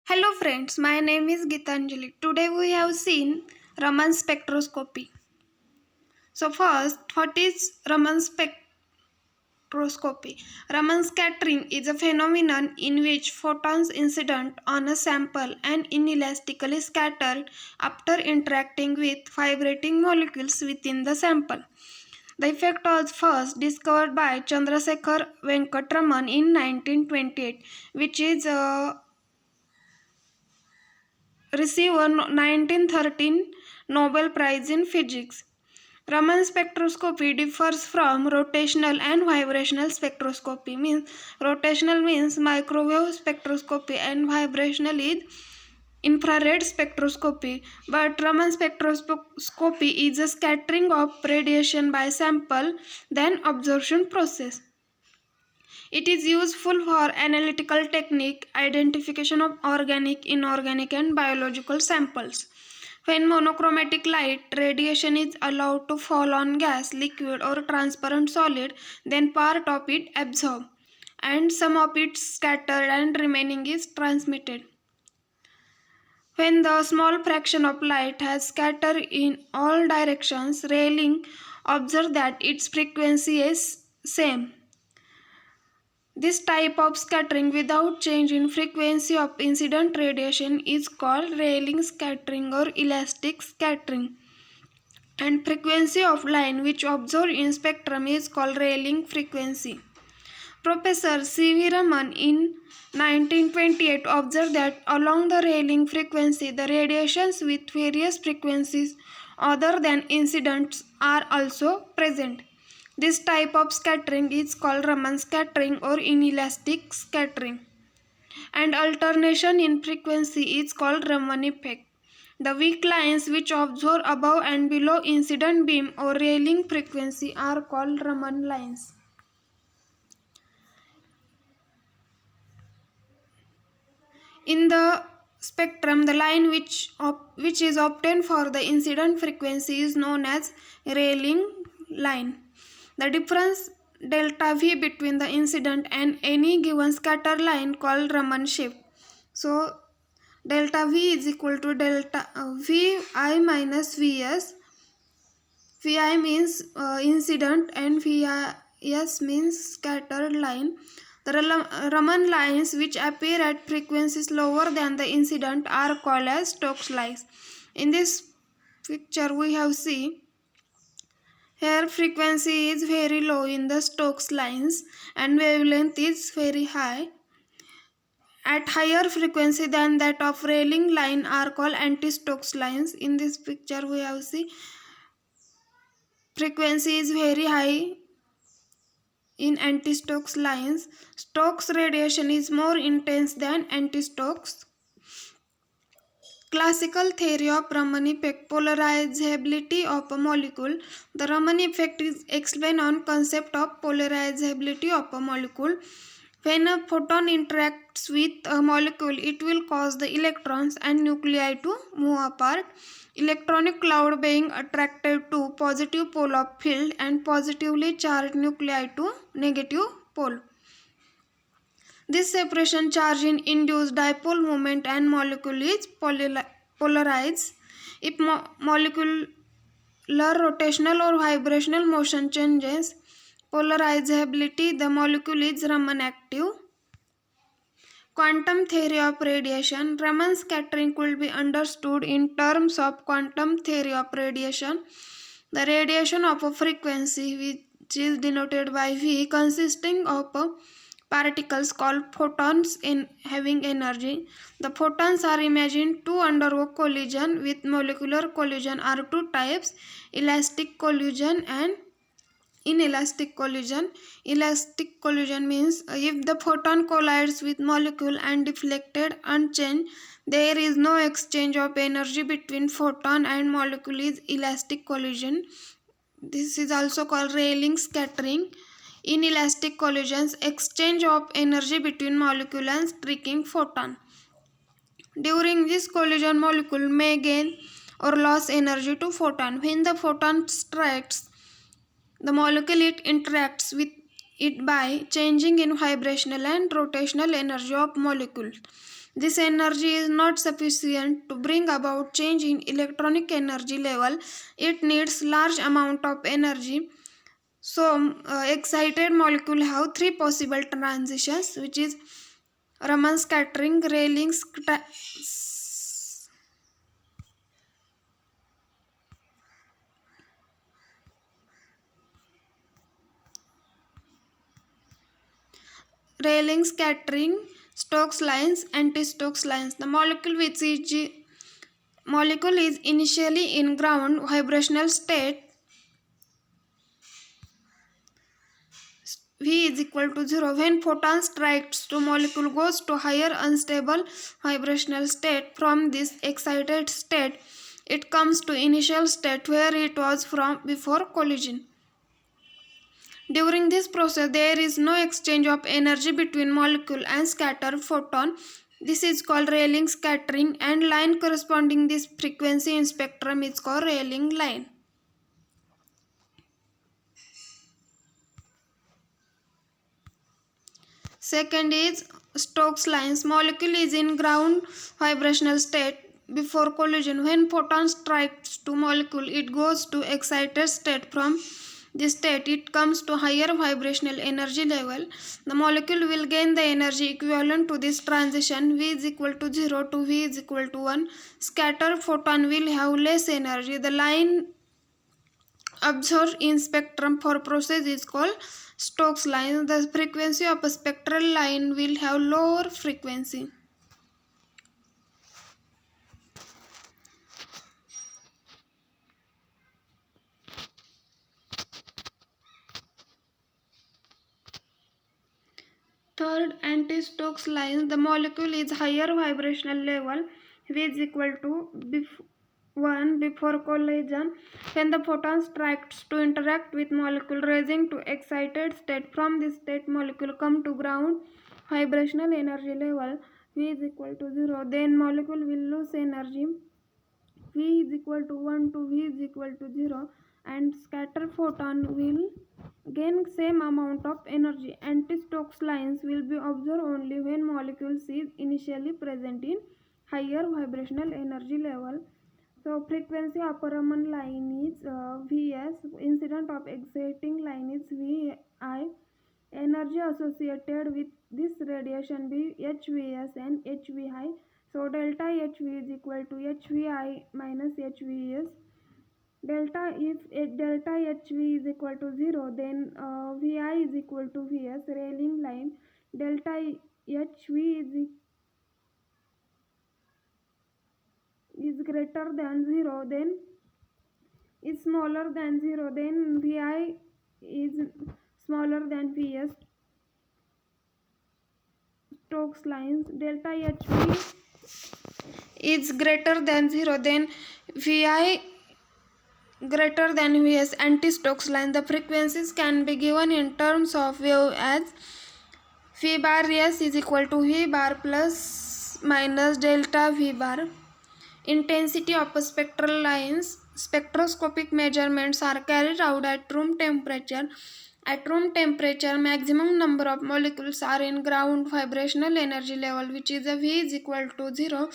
Hello friends, my name is Gitanjali. Today we have seen Raman spectroscopy. So first, what is Raman spectroscopy? Raman scattering is a phenomenon in which photons incident on a sample and inelastically scattered after interacting with vibrating molecules within the sample. The effect was first discovered by Chandrasekhar Venkatraman in 1928, which is received a 1913 Nobel Prize in Physics. Raman spectroscopy differs from rotational and vibrational spectroscopy. Rotational means microwave spectroscopy and vibrational is infrared spectroscopy. But Raman spectroscopy is a scattering of radiation by sample then absorption process. It is useful for analytical technique, identification of organic, inorganic and biological samples. When monochromatic light radiation is allowed to fall on gas, liquid or transparent solid, then part of it absorbed and some of it scattered and remaining is transmitted. When the small fraction of light has scattered in all directions, Rayleigh observed that its frequency is same. This type of scattering without change in frequency of incident radiation is called Rayleigh scattering or elastic scattering. And frequency of line which observed in spectrum is called Rayleigh frequency. Professor C.V. Raman in 1928 observed that along the Rayleigh frequency, the radiations with various frequencies other than incidents are also present. This type of scattering is called Raman scattering or inelastic scattering. And alternation in frequency is called Raman effect. The weak lines which observe above and below incident beam or Rayleigh frequency are called Raman lines. In the spectrum, the line which is obtained for the incident frequency is known as Rayleigh line. The difference delta V between the incident and any given scatter line called Raman shift. So delta V is equal to delta Vi minus Vs. Vi means incident and Vis means scattered line. The Raman lines which appear at frequencies lower than the incident are called as Stokes lines. In this picture we have seen here frequency is very low in the Stokes lines and wavelength is very high. At higher frequency than that of Rayleigh line are called anti-Stokes lines. In this picture we have seen frequency is very high in anti-Stokes lines. Stokes radiation is more intense than anti-Stokes. Classical theory of Raman effect, polarizability of a molecule. The Raman effect is explained on concept of polarizability of a molecule. When a photon interacts with a molecule, it will cause the electrons and nuclei to move apart. Electronic cloud being attracted to positive pole of field and positively charged nuclei to negative pole. This separation charge in induced dipole moment and molecule is polarized. If molecular rotational or vibrational motion changes polarizability, the molecule is Raman active. Quantum theory of radiation. Raman scattering could be understood in terms of quantum theory of radiation. The radiation of a frequency which is denoted by V consisting of particles called photons having energy. The photons are imagined to undergo collision. With molecular collision are two types, elastic collision and inelastic collision. Elastic collision means if the photon collides with molecule and deflected unchanged, there is no exchange of energy between photon and molecule is elastic collision. This is also called Rayleigh scattering. Inelastic collisions, exchange of energy between molecule and striking photon. During this collision, molecule may gain or lose energy to photon. When the photon strikes the molecule, it interacts with it by changing in vibrational and rotational energy of molecule. This energy is not sufficient to bring about change in electronic energy level. It needs large amount of energy. So, excited molecule have three possible transitions, which is Raman scattering, Rayleigh scattering, Stokes lines, anti-Stokes lines. The molecule is initially in ground vibrational state. V is equal to 0. When photon strikes to molecule goes to higher unstable vibrational state. From this excited state, it comes to initial state where it was from before collision. During this process, there is no exchange of energy between molecule and scattered photon. This is called Rayleigh scattering, and line corresponding this frequency in spectrum is called Rayleigh line. Second is Stokes lines. Molecule is in ground vibrational state before collision. When photon strikes to molecule, it goes to excited state. From this state, it comes to higher vibrational energy level. The molecule will gain the energy equivalent to this transition. V is equal to 0 to V is equal to 1. Scattered photon will have less energy. The line observed in spectrum for process is called Stokes line. The frequency of a spectral line will have lower frequency. Third, anti-Stokes lines. The molecule is higher vibrational level. V is equal to 1 before collision. When the photon strikes to interact with molecule, raising to excited state. From this state, molecule come to ground vibrational energy level. V is equal to 0. Then molecule will lose energy. V is equal to 1 to V is equal to 0, and scatter photon will gain same amount of energy. Anti-Stokes lines will be observed only when molecules is initially present in higher vibrational energy level. So frequency of a Raman line is Vs, incident of exciting line is Vi. Energy associated with this radiation be HVS and HV. So delta HV is equal to HVI minus HVS. If delta HV is equal to 0, then VI is equal to VS. Rayleigh line. Delta HV is greater than 0, then is smaller than 0, then VI is smaller than VS. Stokes lines. Delta HV is greater than 0, then Vi greater than Vs. Anti-Stokes line. The frequencies can be given in terms of wave as V bar S is equal to V bar plus minus delta V bar. Intensity of spectral lines. Spectroscopic measurements are carried out at room temperature. At room temperature, maximum number of molecules are in ground vibrational energy level, which is a V is equal to 0,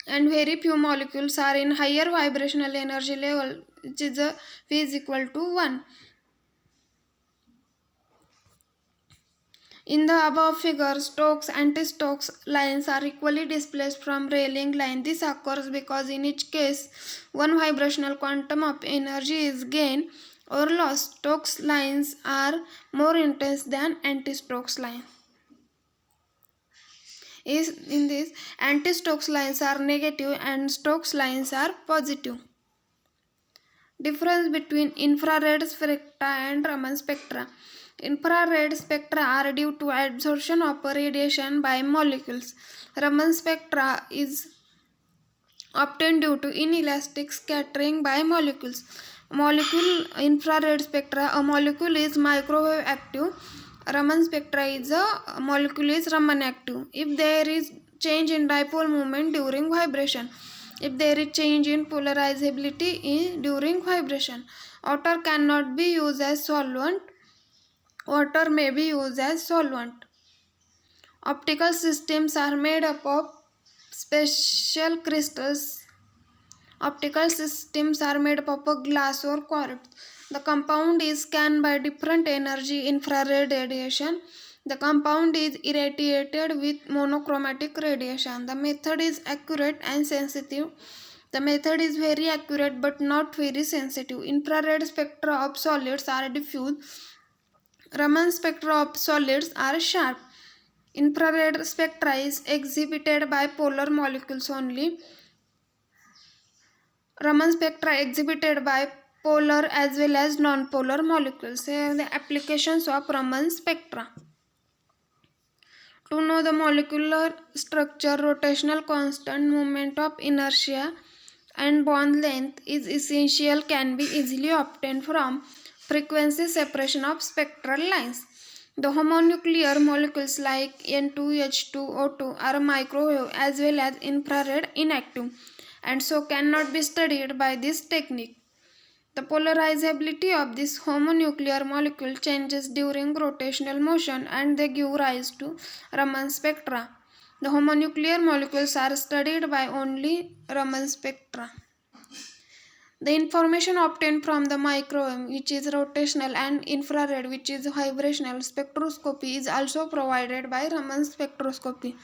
and very few molecules are in higher vibrational energy level, which is a V is equal to 1. In the above figure, Stokes anti-Stokes lines are equally displaced from Rayleigh line. This occurs because in each case, one vibrational quantum of energy is gained or lost. Stokes lines are more intense than anti-Stokes line. In this, anti-Stokes lines are negative and Stokes lines are positive. Difference between infrared spectra and Raman spectra. Infrared spectra are due to absorption of radiation by molecules. Raman spectra is obtained due to inelastic scattering by molecules. Infrared spectra, a molecule is microwave active. Raman spectra is a molecule is Raman active. If there is change in dipole moment during vibration, if there is change in polarizability during vibration, water cannot be used as solvent. Water may be used as solvent. Optical systems are made up of special crystals. Optical systems are made up of glass or quartz. The compound is scanned by different energy infrared radiation. The compound is irradiated with monochromatic radiation. The method is accurate and sensitive. The method is very accurate but not very sensitive. Infrared spectra of solids are diffuse. Raman spectra of solids are sharp. Infrared spectra is exhibited by polar molecules only. Raman spectra exhibited by polar as well as non-polar molecules. Here are the applications of Raman spectra. To know the molecular structure, rotational constant, moment of inertia, and bond length is essential can be easily obtained from frequency separation of spectral lines. The homonuclear molecules like N2H2O2 are microwave as well as infrared inactive and so cannot be studied by this technique. The polarizability of this homonuclear molecule changes during rotational motion and they give rise to Raman spectra. The homonuclear molecules are studied by only Raman spectra. The information obtained from the microwave, which is rotational, and infrared, which is vibrational spectroscopy, is also provided by Raman spectroscopy.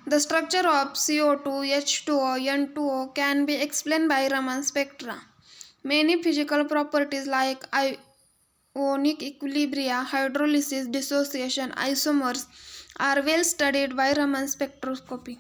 The structure of CO2, H2O, N2O can be explained by Raman spectra. Many physical properties like ionic equilibria, hydrolysis, dissociation, isomers are well studied by Raman spectroscopy.